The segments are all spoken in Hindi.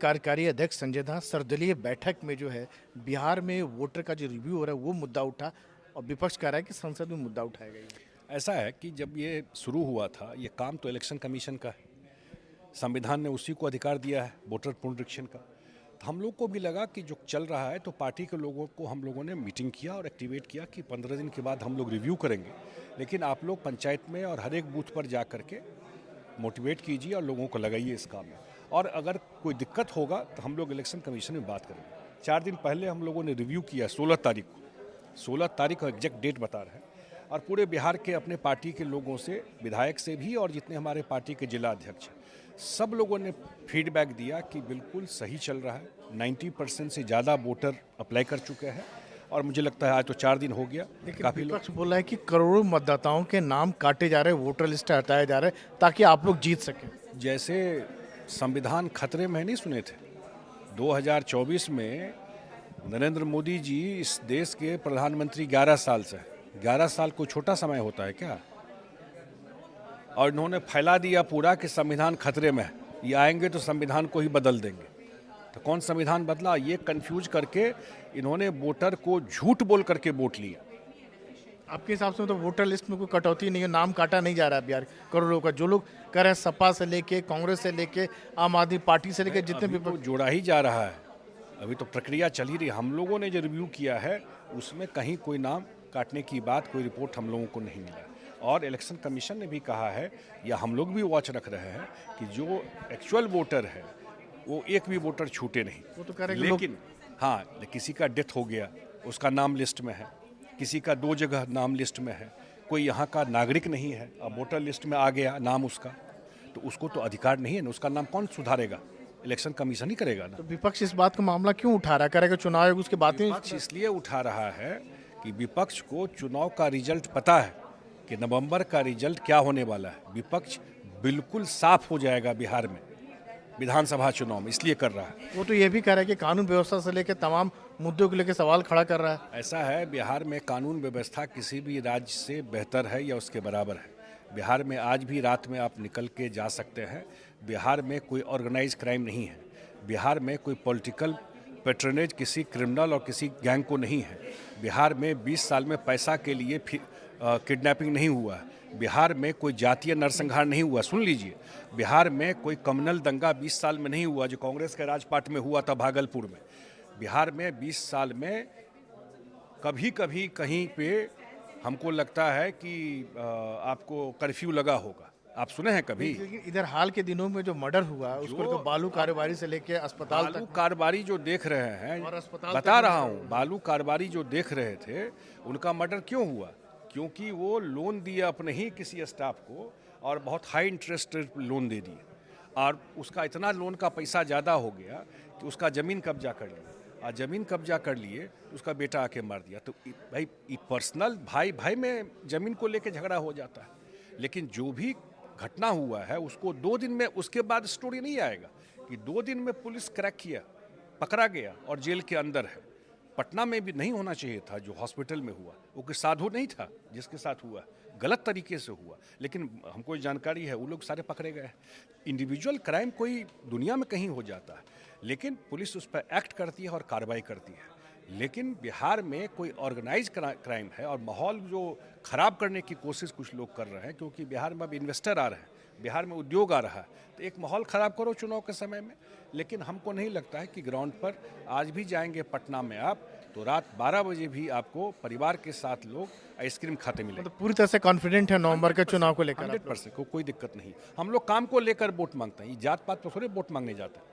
कार्यकारी अध्यक्ष संजय दास सर्वदलीय बैठक में जो है बिहार में वोटर का जो रिव्यू हो रहा है वो मुद्दा उठा और विपक्ष कह रहा है कि संसद में मुद्दा उठाएगा ये। ऐसा है कि जब ये शुरू हुआ था, ये काम तो इलेक्शन कमीशन का है। संविधान ने उसी को अधिकार दिया है वोटर पुनरीक्षण का। तो हम लोग को भी लगा कि जो चल रहा है, तो पार्टी के लोगों को हम लोगों ने मीटिंग किया और एक्टिवेट किया कि 15 दिन के बाद हम लोग रिव्यू करेंगे, लेकिन आप लोग पंचायत में और हर एक बूथ पर जा करके मोटिवेट कीजिए और लोगों को लगाइए इस काम में, और अगर कोई दिक्कत होगा तो हम लोग इलेक्शन कमीशन में बात करेंगे। 4 दिन पहले हम लोगों ने रिव्यू किया 16 तारीख को। 16 तारीख को एग्जैक्ट डेट बता रहे हैं, और पूरे बिहार के अपने पार्टी के लोगों से, विधायक से भी, और जितने हमारे पार्टी के जिला अध्यक्ष हैं, सब लोगों ने फीडबैक दिया कि बिल्कुल सही चल रहा है। 90% से ज़्यादा वोटर अप्लाई कर चुके हैं, और मुझे लगता है आज तो 4 दिन हो गया। काफी विपक्ष बोल रहा है कि करोड़ों मतदाताओं के नाम काटे जा रहे हैं, वोटर लिस्ट हटाए जा रहे हैं ताकि आप लोग जीत सकें। जैसे संविधान खतरे में नहीं सुने थे, 2024 में नरेंद्र मोदी जी इस देश के प्रधानमंत्री 11 साल से। 11 साल कोई छोटा समय होता है क्या? और इन्होंने फैला दिया पूरा कि संविधान खतरे में है, ये आएंगे तो संविधान को ही बदल देंगे। तो कौन संविधान बदला? ये कंफ्यूज करके इन्होंने वोटर को झूठ बोल करके वोट लिया। आपके हिसाब से तो वोटर लिस्ट में कोई कटौती नहीं है, नाम काटा नहीं जा रहा है बिहार करोड़ों का। जो लोग कह रहे हैं सपा से लेके, कांग्रेस से लेके, आम आदमी पार्टी से लेके, जितने भी तो जोड़ा ही जा रहा है, अभी तो प्रक्रिया चल ही रही। हम लोगों ने जो रिव्यू किया है उसमें कहीं कोई नाम काटने की बात, कोई रिपोर्ट हम लोगों को नहीं मिला। और इलेक्शन कमीशन ने भी कहा है, या हम लोग भी वॉच रख रहे हैं, कि जो एक्चुअल वोटर है वो एक भी वोटर छूटे नहीं। वो तो कह रहे हैं लेकिन हाँ, किसी का डेथ हो गया, उसका नाम लिस्ट में है, किसी का 2 जगह नाम लिस्ट में है, कोई यहाँ का नागरिक नहीं है, अब वोटर लिस्ट में आ गया नाम उसका, तो उसको तो अधिकार नहीं है ना, उसका नाम कौन सुधारेगा? इलेक्शन कमीशन ही करेगा ना। तो विपक्ष इस बात का मामला क्यों उठा रहा है? करेगा चुनाव आयोग उसकी बातें। विपक्ष इसलिए उठा रहा है कि विपक्ष को चुनाव का रिजल्ट पता है कि नवंबर का रिजल्ट क्या होने वाला है। विपक्ष बिल्कुल साफ हो जाएगा बिहार में विधानसभा चुनाव में, इसलिए कर रहा है। वो तो ये भी कह रहा है कि कानून व्यवस्था से लेकर तमाम मुद्दों को लेकर सवाल खड़ा कर रहा है। ऐसा है, बिहार में कानून व्यवस्था किसी भी राज्य से बेहतर है या उसके बराबर है। बिहार में आज भी रात में आप निकल के जा सकते हैं। बिहार में कोई ऑर्गेनाइज क्राइम नहीं है। बिहार में कोई पॉलिटिकल पैट्रनेज किसी क्रिमिनल और किसी गैंग को नहीं है। बिहार में 20 साल में पैसा के लिए किडनैपिंग नहीं हुआ है। बिहार में कोई जातीय नरसंहार नहीं हुआ। सुन लीजिए, बिहार में कोई कम्युनल दंगा 20 साल में नहीं हुआ, जो कांग्रेस के राजपाट में हुआ था भागलपुर में। बिहार में 20 साल में कभी कभी कहीं पे हमको लगता है कि आपको कर्फ्यू लगा होगा। आप सुने हैं कभी? लेकिन इधर हाल के दिनों में जो मर्डर हुआ उसको तो बालू कारोबारी से लेके अस्पताल बालू तक, कारोबारी जो देख रहे हैं, और अस्पताल बता तक रहा हूँ, बालू कारोबारी जो देख रहे थे उनका मर्डर क्यों हुआ? क्योंकि वो लोन दिया अपने ही किसी स्टाफ को, और बहुत हाई इंटरेस्ट लोन दे दिए, और उसका इतना लोन का पैसा ज़्यादा हो गया कि उसका ज़मीन कब्जा कर लिया, और ज़मीन कब्जा कर लिए तो उसका बेटा आके मार दिया। तो भाई, पर्सनल भाई भाई में ज़मीन को लेके झगड़ा हो जाता है। लेकिन जो भी घटना हुआ है उसको 2 दिन में, उसके बाद स्टोरी नहीं आएगा कि 2 दिन में पुलिस क्रैक किया, पकड़ा गया और जेल के अंदर है। पटना में भी नहीं होना चाहिए था जो हॉस्पिटल में हुआ, वो कोई साधु नहीं था जिसके साथ हुआ, गलत तरीके से हुआ। लेकिन हमको जानकारी है वो लोग सारे पकड़े गए हैं। इंडिविजुअल क्राइम कोई दुनिया में कहीं हो जाता है, लेकिन पुलिस उस पर एक्ट करती है और कार्रवाई करती है। लेकिन बिहार में कोई ऑर्गेनाइज क्राइम है, और माहौल जो खराब करने की कोशिश कुछ लोग कर रहे हैं, क्योंकि बिहार में अब इन्वेस्टर आ रहे हैं, बिहार में उद्योग आ रहा है, तो एक माहौल ख़राब करो चुनाव के समय में। लेकिन हमको नहीं लगता है कि ग्राउंड पर आज भी जाएंगे पटना में आप, तो रात 12 बजे भी आपको परिवार के साथ लोग आइसक्रीम खाते मिलेंगे। मतलब पूरी तरह से कॉन्फिडेंट है नवंबर के चुनाव को लेकर? 100% कोई दिक्कत नहीं। हम लोग काम को लेकर वोट मांगते हैं, ये जात पात पर थोड़े वोट मांगने जाते हैं।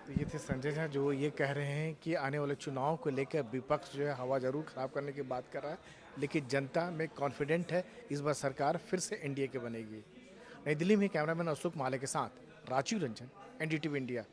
तो ये थे संजय झा जो ये कह रहे हैं कि आने वाले चुनाव को लेकर विपक्ष जो है हवा जरूर खराब करने की बात कर रहा है, लेकिन जनता में कॉन्फिडेंट है इस बार सरकार फिर से एनडीए की बनेगी। नई दिल्ली में कैमरामैन अशोक माले के साथ राजीव रंजन, एनडीटीवी इंडिया।